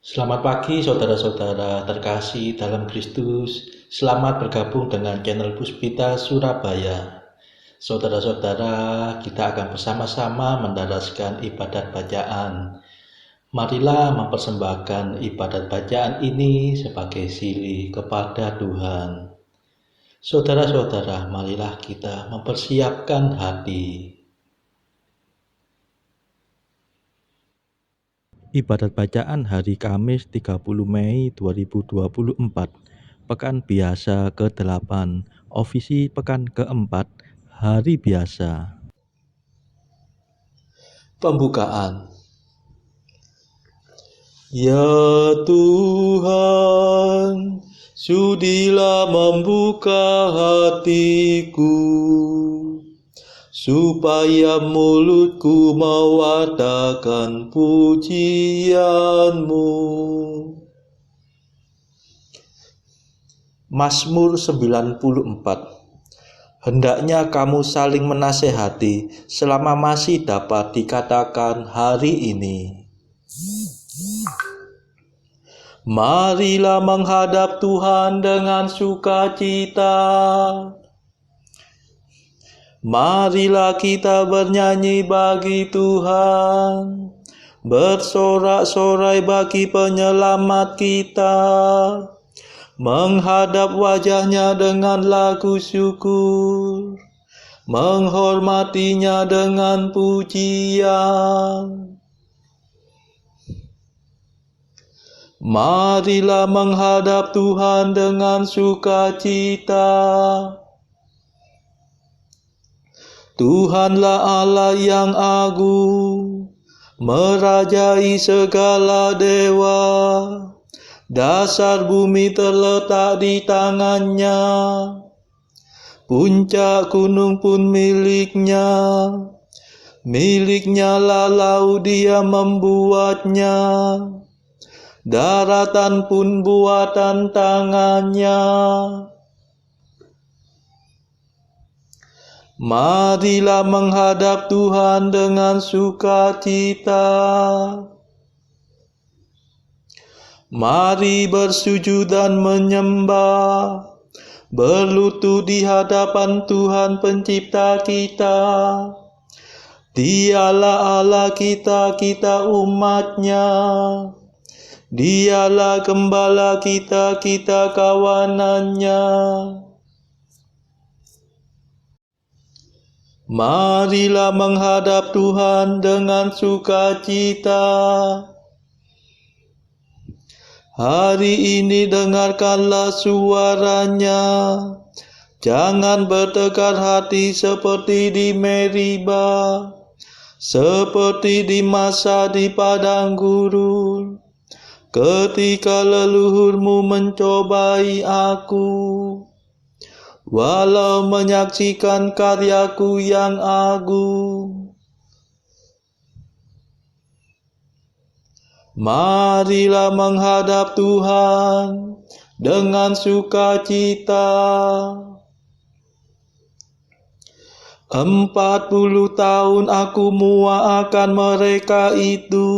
Selamat pagi saudara-saudara terkasih dalam Kristus. Selamat bergabung dengan channel Puspita Surabaya. Saudara-saudara, kita akan bersama-sama mendaraskan ibadat bacaan. Marilah mempersembahkan ibadat bacaan ini sebagai silih kepada Tuhan. Saudara-saudara, marilah kita mempersiapkan hati. Ibadat bacaan hari Kamis 30 Mei 2024, Pekan Biasa ke-8, Ofisi Pekan ke-4, Hari Biasa. Pembukaan. Ya Tuhan, sudilah membuka hatiku, supaya mulutku mewartakan pujian-Mu. Mazmur 94. Hendaknya kamu saling menasehati selama masih dapat dikatakan hari ini. Marilah menghadap Tuhan dengan sukacita. Marilah kita bernyanyi bagi Tuhan, bersorak-sorai bagi penyelamat kita, menghadap wajahnya dengan lagu syukur, menghormatinya dengan pujian. Marilah menghadap Tuhan dengan sukacita. Tuhanlah Allah yang agung, merajai segala dewa. Dasar bumi terletak di tangannya, puncak gunung pun miliknya. Miliknya lah laut, dia membuatnya, daratan pun buatan tangannya. Marilah menghadap Tuhan dengan sukacita. Mari bersujud dan menyembah, berlutut di hadapan Tuhan pencipta kita. Dialah Allah kita, kita umat-Nya. Dialah gembala kita, kita kawanan-Nya. Marilah menghadap Tuhan dengan sukacita. Hari ini dengarkanlah suaranya. Jangan bertekar hati seperti di Meriba, seperti di masa di padang gurun, ketika leluhurmu mencobai aku. Walau menyaksikan karyaku yang agung, marilah menghadap Tuhan dengan sukacita. 40 tahun aku muakkan mereka itu,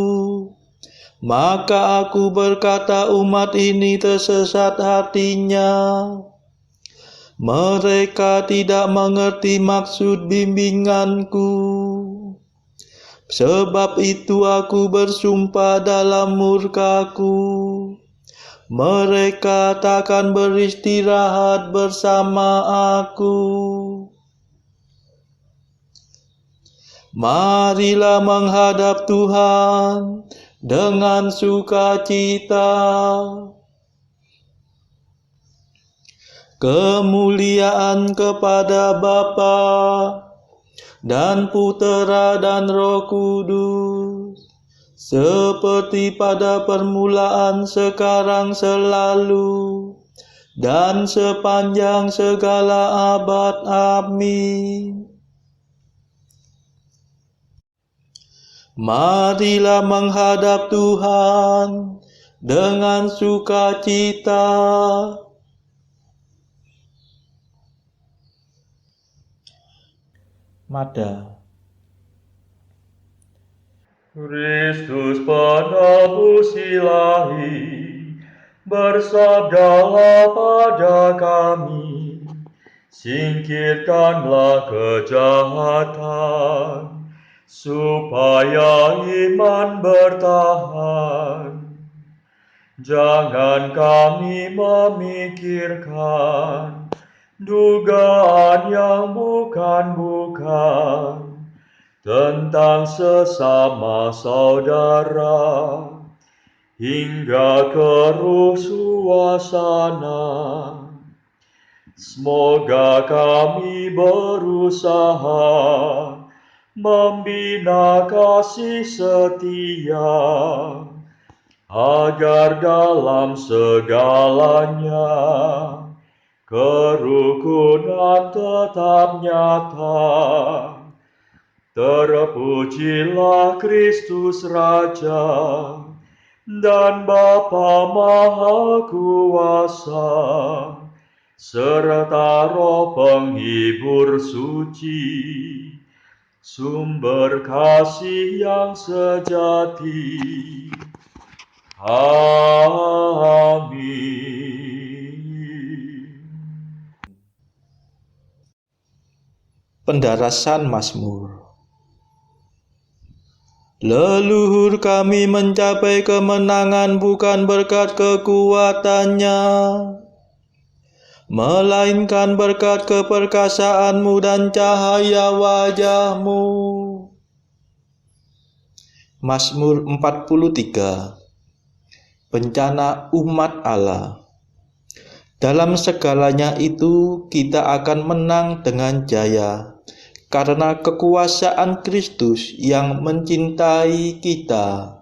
maka aku berkata umat ini tersesat hatinya. Mereka tidak mengerti maksud bimbinganku. Sebab itu aku bersumpah dalam murkaku, mereka takkan beristirahat bersama aku. Marilah menghadap Tuhan dengan sukacita. Kemuliaan kepada Bapa dan Putera dan Roh Kudus, seperti pada permulaan, sekarang, selalu, dan sepanjang segala abad. Amin. Marilah menghadap Tuhan dengan sukacita. Mada. Kristus penebus ilahi, bersabdalah pada kami, singkirkanlah kejahatan, supaya iman bertahan. Jangan kami memikirkan dugaan yang bukan-bukan tentang sesama saudara, hingga keruh suasana. Semoga kami berusaha membina kasih setia, agar dalam segalanya kerukunan tetap nyata. Terpujilah Kristus Raja dan Bapa Maha Kuasa, serta Roh Penghibur suci, sumber kasih yang sejati. Amin. Pendarasan Mazmur. Leluhur kami mencapai kemenangan bukan berkat kekuatannya, melainkan berkat keperkasaanmu dan cahaya wajahmu. Mazmur 43. Bencana umat Allah. Dalam segalanya itu kita akan menang dengan jaya, karena kekuasaan Kristus yang mencintai kita.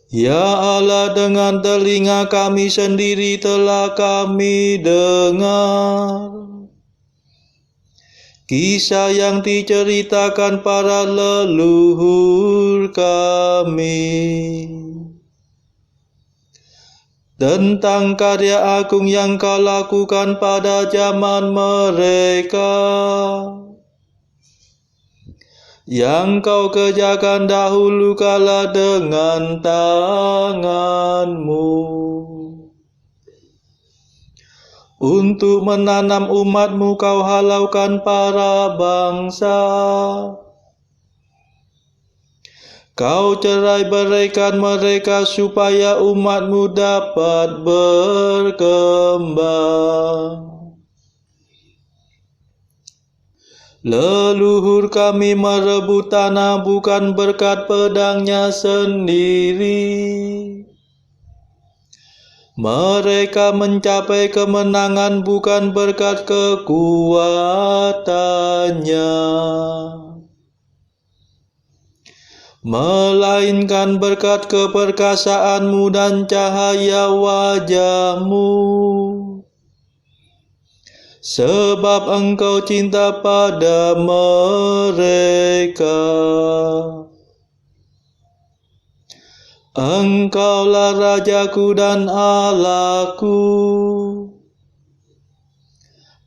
Ya Allah, dengan telinga kami sendiri telah kami dengar kisah yang diceritakan para leluhur kami tentang karya agung yang Kau lakukan pada zaman mereka, yang Kau kerjakan dahulu kala dengan tangan-Mu, untuk menanam umat-Mu Kau halaukan para bangsa. Kau cerai-beraikan mereka supaya umat-Mu dapat berkembang. Leluhur kami merebut tanah bukan berkat pedangnya sendiri. Mereka mencapai kemenangan bukan berkat kekuatannya, melainkan berkat keperkasaanmu dan cahaya wajahmu. Sebab Engkau cinta pada mereka. Engkaulah Rajaku dan Allahku,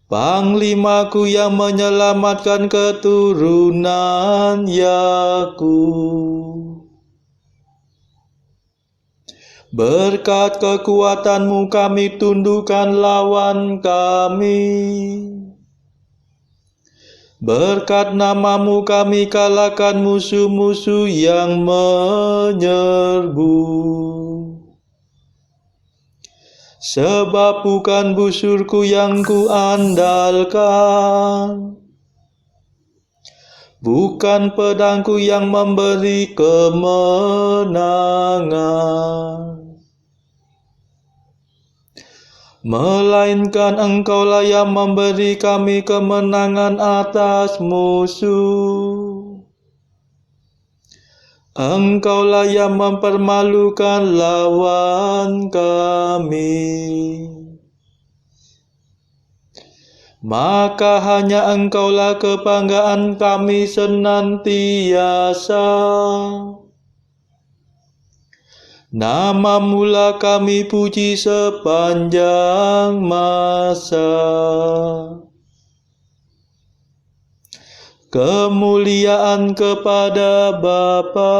Panglimaku yang menyelamatkan keturunan Yakub. Berkat kekuatanmu kami tundukkan lawan kami. Berkat namamu kami kalahkan musuh-musuh yang menyerbu. Sebab bukan busurku yang kuandalkan, bukan pedangku yang memberi kemenangan, melainkan Engkaulah yang memberi kami kemenangan atas musuh. Engkaulah yang mempermalukan lawan kami. Maka hanya Engkaulah kebanggaan kami senantiasa. Namamu-lah kami puji sepanjang masa. kemuliaan kepada Bapa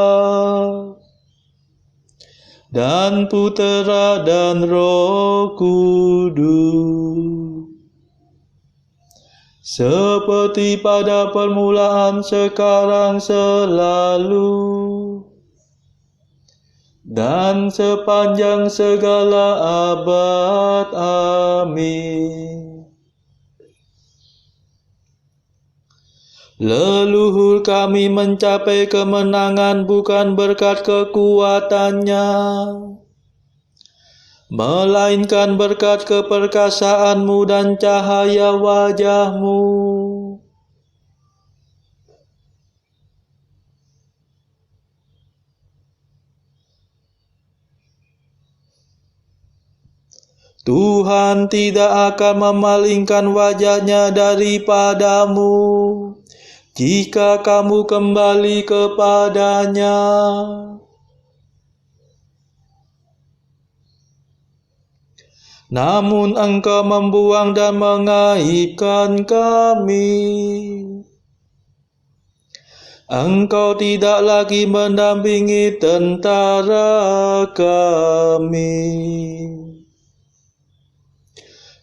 dan Putera dan Roh Kudus, seperti pada permulaan, sekarang, selalu, dan sepanjang segala abad. Amin. Leluhur kami mencapai kemenangan bukan berkat kekuatannya, melainkan berkat keperkasaanmu dan cahaya wajahmu. Tuhan tidak akan memalingkan wajahnya daripadamu jika kamu kembali kepadanya. Namun engkau membuang dan mengaibkan kami. Engkau tidak lagi mendampingi tentara kami.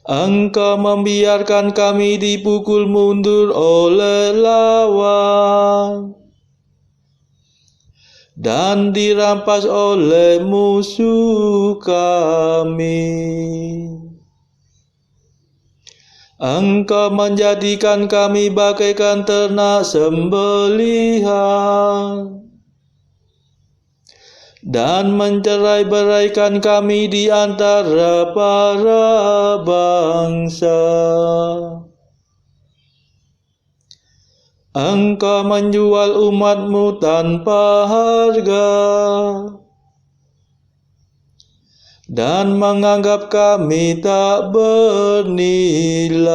Engkau membiarkan kami dipukul mundur oleh lawan dan dirampas oleh musuh kami. Engkau menjadikan kami bagaikan ternak sembelihan dan mencerai-beraikan kami di antara para bangsa. Engkau menjual umat-Mu tanpa harga dan menganggap kami tak bernilai.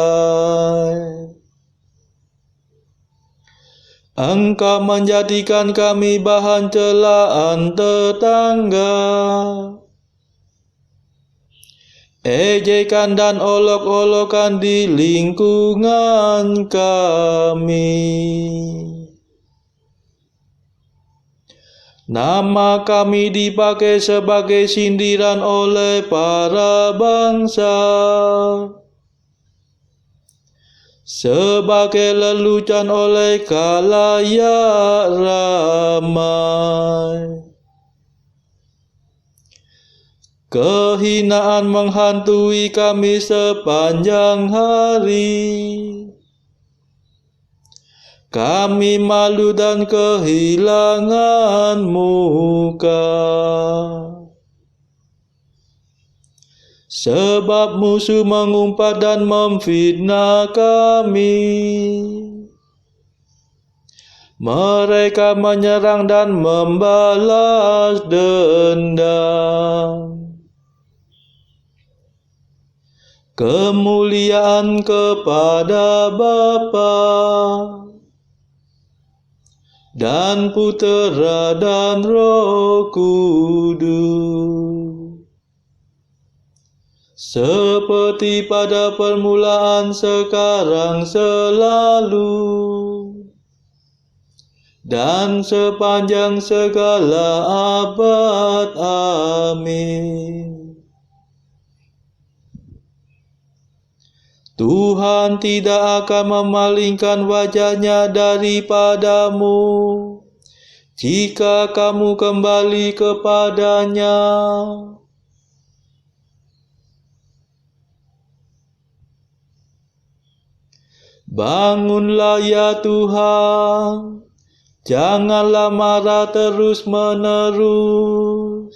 Engkau menjadikan kami bahan celaan tetangga, ejekan dan olok-olokan di lingkungan kami. Nama kami dipakai sebagai sindiran oleh para bangsa, sebagai lelucon oleh khalayak ramai. Kehinaan menghantui kami sepanjang hari. Kami malu dan kehilangan muka, sebab musuh mengumpat dan memfitnah kami. Mereka menyerang dan membalas dendam. Kemuliaan kepada Bapa dan Putera dan Roh Kudus, seperti pada permulaan, sekarang, selalu, dan sepanjang segala abad. Amin. Tuhan tidak akan memalingkan wajahnya daripadamu jika kamu kembali kepadanya. Bangunlah ya Tuhan, janganlah marah terus-menerus.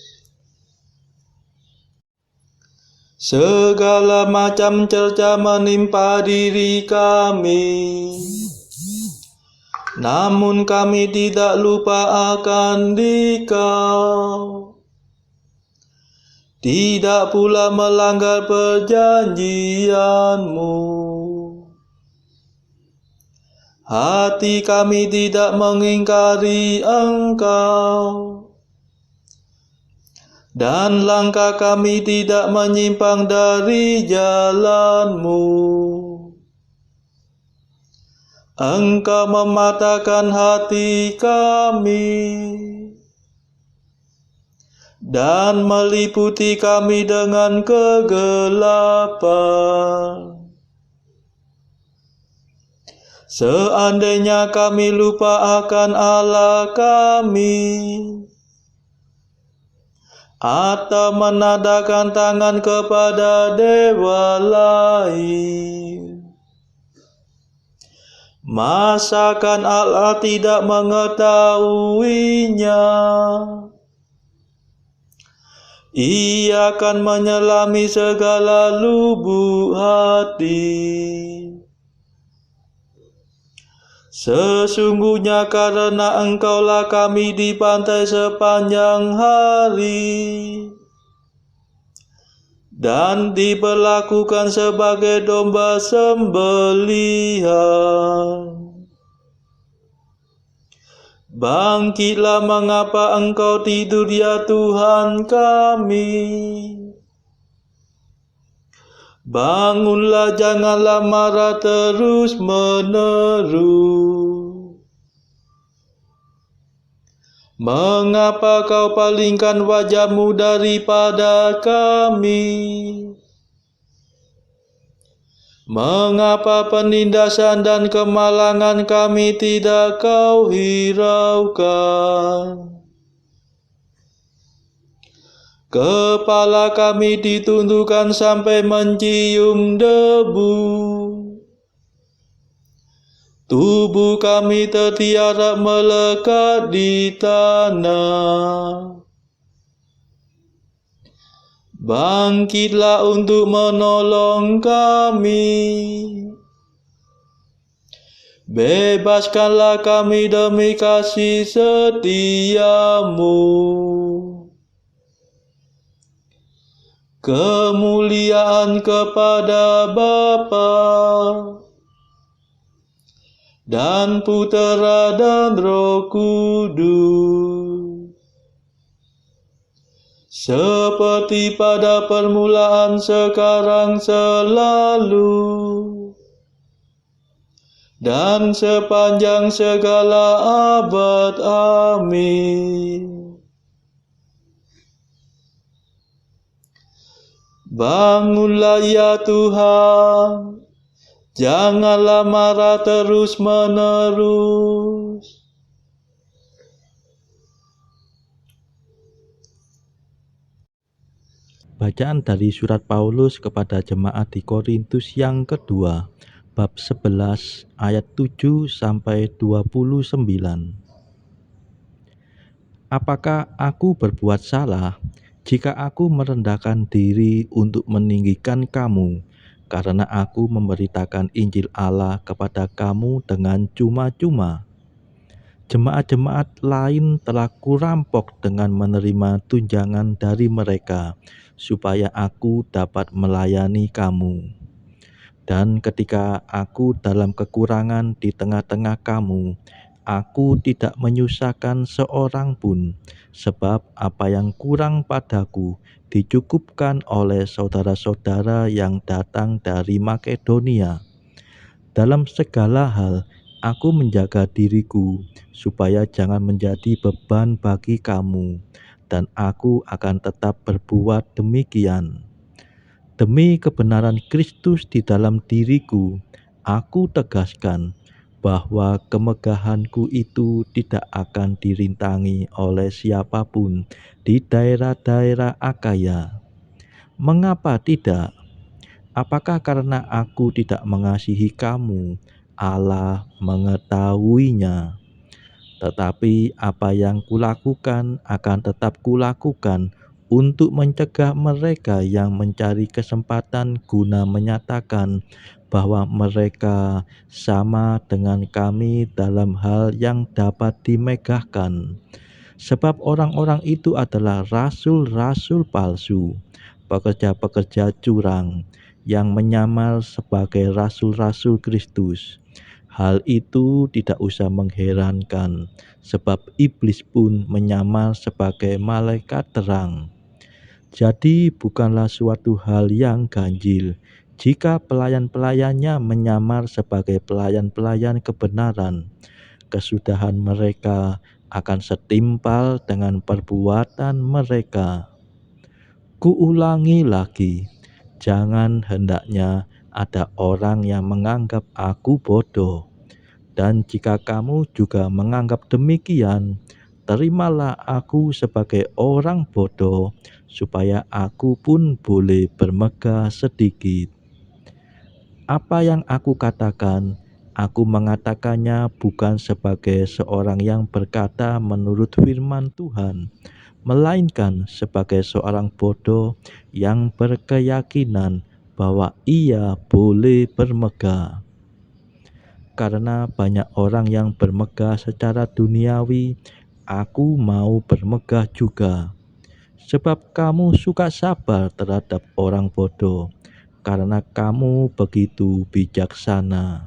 Segala macam cerca menimpa diri kami, namun kami tidak lupa akan Dikau, tidak pula melanggar perjanjian-Mu. Hati kami tidak mengingkari Engkau, dan langkah kami tidak menyimpang dari jalan-Mu. Engkau mematahkan hati kami dan meliputi kami dengan kegelapan. Seandainya kami lupa akan Allah kami, atau menadahkan tangan kepada dewa lain, masakan Allah tidak mengetahuinya? Ia akan menyelami segala lubuk hati. Sesungguhnya karena Engkaulah kami di pantai sepanjang hari, dan diperlakukan sebagai domba sembelihan. Bangkitlah, mengapa Engkau tidur ya Tuhan kami? Bangunlah, janganlah marah terus menerus. Mengapa kau palingkan wajahmu daripada kami? Mengapa penindasan dan kemalangan kami tidak kau hiraukan? Kepala kami ditundukkan sampai mencium debu. Tubuh kami tertiarap melekat di tanah. Bangkitlah untuk menolong kami. Bebaskanlah kami demi kasih setiamu. Kemuliaan kepada Bapa dan Putera dan Roh Kudus, seperti pada permulaan, sekarang, selalu, dan sepanjang segala abad. Amin. Bangunlah ya Tuhan, janganlah marah terus menerus. Bacaan dari surat Paulus kepada jemaat di Korintus yang kedua, bab 11 ayat 7 sampai 29. Apakah aku berbuat salah jika aku merendahkan diri untuk meninggikan kamu, karena aku memberitakan Injil Allah kepada kamu dengan cuma-cuma? Jemaat-jemaat lain telah kurampok dengan menerima tunjangan dari mereka, supaya aku dapat melayani kamu. Dan ketika aku dalam kekurangan di tengah-tengah kamu, aku tidak menyusahkan seorang pun, sebab apa yang kurang padaku dicukupkan oleh saudara-saudara yang datang dari Makedonia. Dalam segala hal, aku menjaga diriku, supaya jangan menjadi beban bagi kamu, dan aku akan tetap berbuat demikian. Demi kebenaran Kristus di dalam diriku, aku tegaskan bahwa kemegahanku itu tidak akan dirintangi oleh siapapun di daerah-daerah Akaya. Mengapa tidak? Apakah karena aku tidak mengasihi kamu? Allah mengetahuinya. Tetapi apa yang kulakukan akan tetap kulakukan untuk mencegah mereka yang mencari kesempatan guna menyatakan bahwa mereka sama dengan kami dalam hal yang dapat dimegahkan. Sebab orang-orang itu adalah rasul-rasul palsu, pekerja-pekerja curang, yang menyamar sebagai rasul-rasul Kristus. Hal itu tidak usah mengherankan, sebab iblis pun menyamar sebagai malaikat terang. Jadi bukanlah suatu hal yang ganjil Jika pelayan-pelayannya menyamar sebagai pelayan-pelayan kebenaran, kesudahan mereka akan setimpal dengan perbuatan mereka. Kuulangi lagi, jangan hendaknya ada orang yang menganggap aku bodoh. Dan jika kamu juga menganggap demikian, terimalah aku sebagai orang bodoh, supaya aku pun boleh bermegah sedikit. Apa yang aku katakan, aku mengatakannya bukan sebagai seorang yang berkata menurut firman Tuhan, melainkan sebagai seorang bodoh yang berkeyakinan bahwa ia boleh bermegah. Karena banyak orang yang bermegah secara duniawi, aku mau bermegah juga. Sebab kamu suka sabar terhadap orang bodoh, karena kamu begitu bijaksana.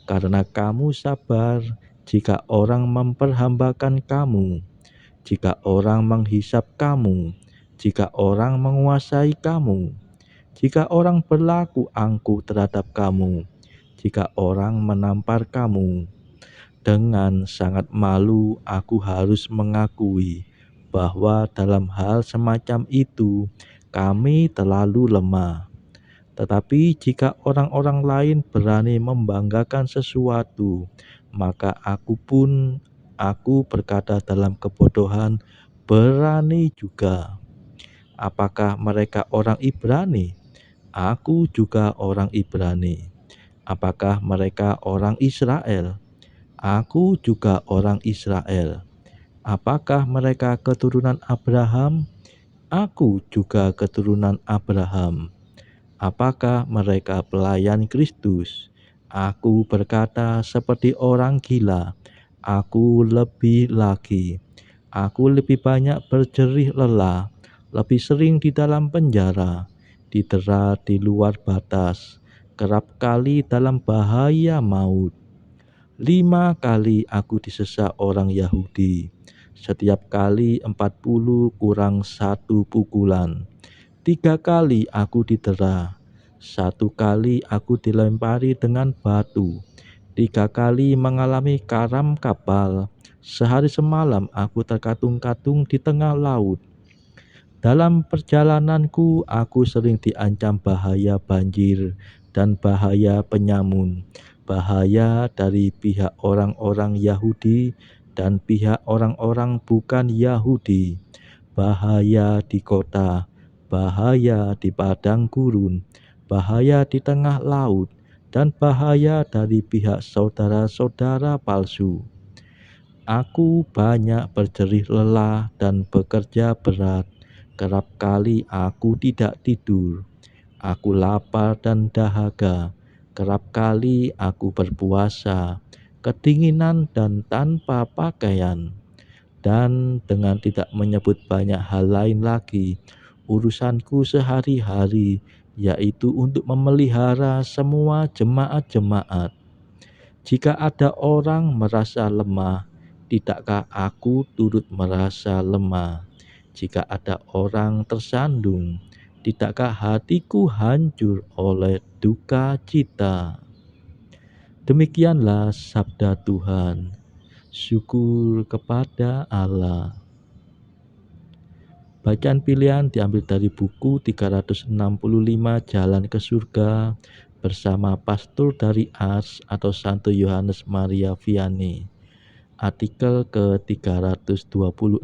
Karena kamu sabar jika orang memperhambakan kamu, jika orang menghisap kamu, jika orang menguasai kamu, jika orang berlaku angkuh terhadap kamu, jika orang menampar kamu. Dengan sangat malu aku harus mengakui bahwa dalam hal semacam itu kami terlalu lemah. Tetapi jika orang-orang lain berani membanggakan sesuatu, maka aku berkata dalam kebodohan, berani juga. Apakah mereka orang Ibrani? Aku juga orang Ibrani. Apakah mereka orang Israel? Aku juga orang Israel. Apakah mereka keturunan Abraham? Aku juga keturunan Abraham. Apakah mereka pelayan Kristus? Aku berkata seperti orang gila. Aku lebih lagi. Aku lebih banyak berjerih lelah, lebih sering di dalam penjara, didera di luar batas, kerap kali dalam bahaya maut. 5 kali aku disesat orang Yahudi, setiap kali 40 kurang 1 pukulan. 3 kali aku didera, 1 kali aku dilempari dengan batu, 3 kali mengalami karam kapal, sehari semalam aku terkatung-katung di tengah laut. Dalam perjalananku aku sering diancam bahaya banjir dan bahaya penyamun, bahaya dari pihak orang-orang Yahudi dan pihak orang-orang bukan Yahudi, bahaya di kota, bahaya di padang gurun, bahaya di tengah laut, dan bahaya dari pihak saudara-saudara palsu. Aku banyak berjerih lelah dan bekerja berat. Kerap kali aku tidak tidur. Aku lapar dan dahaga. Kerap kali aku berpuasa, kedinginan dan tanpa pakaian. Dan dengan tidak menyebut banyak hal lain lagi, urusanku sehari-hari yaitu untuk memelihara semua jemaat-jemaat. Jika ada orang merasa lemah, tidakkah aku turut merasa lemah? Jika ada orang tersandung, tidakkah hatiku hancur oleh duka cita? Demikianlah sabda Tuhan. Syukur kepada Allah. Bacaan pilihan diambil dari buku 365 Jalan ke Surga bersama pastor dari Ars atau Santo Yohanes Maria Vianney. Artikel ke-326.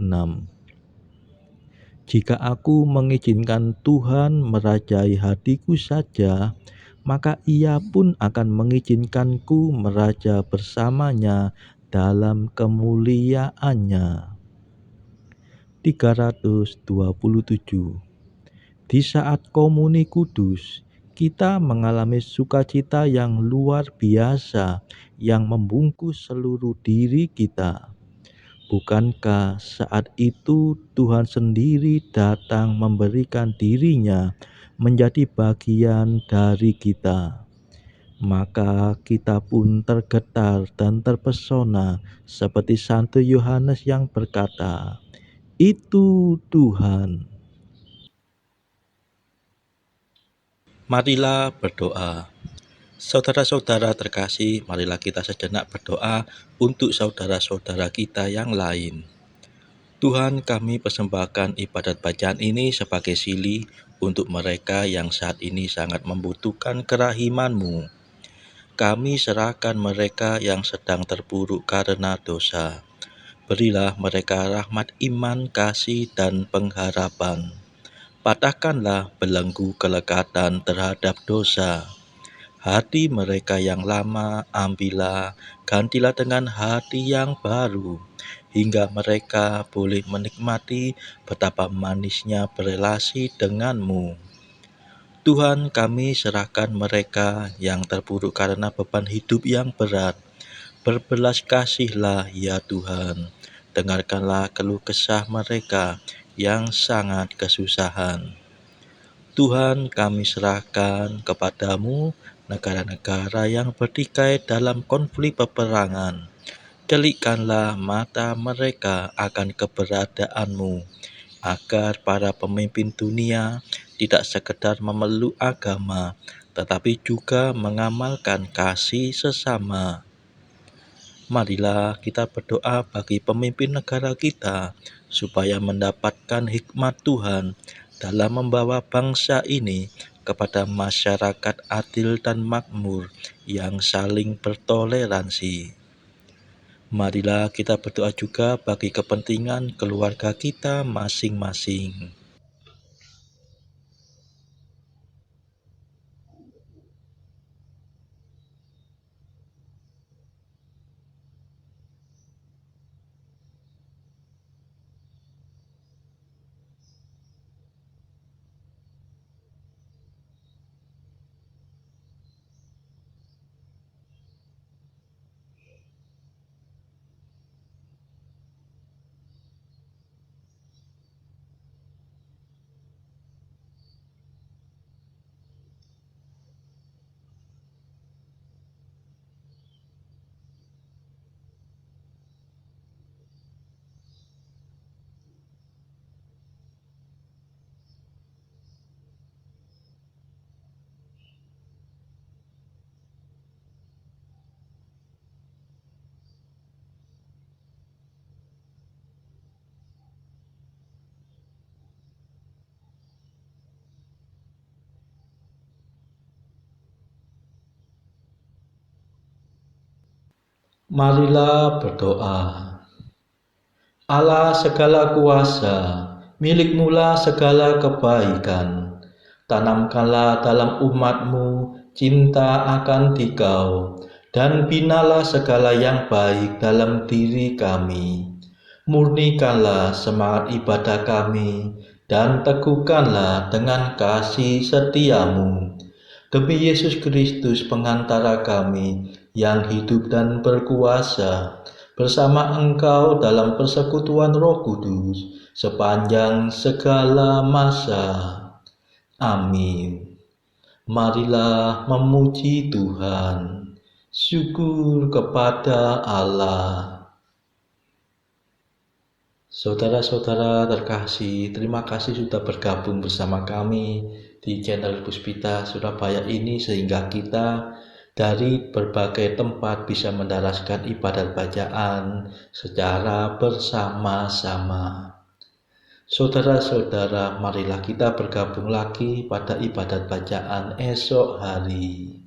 Jika aku mengizinkan Tuhan merajai hatiku saja, maka Ia pun akan mengizinkanku meraja bersamanya dalam kemuliaannya. 327. Di saat komuni kudus, kita mengalami sukacita yang luar biasa yang membungkus seluruh diri kita. Bukankah saat itu Tuhan sendiri datang memberikan dirinya menjadi bagian dari kita? Maka kita pun tergetar dan terpesona seperti Santo Yohanes yang berkata, "Itu Tuhan." Marilah berdoa. Saudara-saudara terkasih, marilah kita sejenak berdoa untuk saudara-saudara kita yang lain. Tuhan, kami persembahkan ibadat bacaan ini sebagai sili untuk mereka yang saat ini sangat membutuhkan kerahiman-Mu. Kami serahkan mereka yang sedang terpuruk karena dosa. Berilah mereka rahmat iman, kasih, dan pengharapan. Patahkanlah belenggu kelekatan terhadap dosa. Hati mereka yang lama ambillah, gantilah dengan hati yang baru, hingga mereka boleh menikmati betapa manisnya berelasi denganmu. Tuhan, kami serahkan mereka yang terpuruk karena beban hidup yang berat. Berbelas kasihlah ya Tuhan, dengarkanlah keluh kesah mereka yang sangat kesusahan. Tuhan, kami serahkan kepadamu negara-negara yang bertikai dalam konflik peperangan. Celikkanlah mata mereka akan keberadaanmu, agar para pemimpin dunia tidak sekedar memeluk agama, tetapi juga mengamalkan kasih sesama. Marilah kita berdoa bagi pemimpin negara kita, supaya mendapatkan hikmat Tuhan dalam membawa bangsa ini kepada masyarakat adil dan makmur yang saling bertoleransi. Marilah kita berdoa juga bagi kepentingan keluarga kita masing-masing. Marilah berdoa. Allah segala kuasa, milik-Mu-lah segala kebaikan. Tanamkanlah dalam umat-Mu cinta akan Dikau, dan binalah segala yang baik dalam diri kami. Murnikanlah semangat ibadah kami, dan teguhkanlah dengan kasih setia-Mu. Demi Yesus Kristus pengantara kami yang hidup dan berkuasa, bersama Engkau dalam persekutuan Roh Kudus sepanjang segala masa. Amin. Marilah memuji Tuhan. Syukur kepada Allah. Saudara-saudara terkasih, terima kasih sudah bergabung bersama kami di channel Puspita Surabaya ini, sehingga kita dari berbagai tempat bisa mendaraskan ibadat bacaan secara bersama-sama. Saudara-saudara, marilah kita bergabung lagi pada ibadat bacaan esok hari.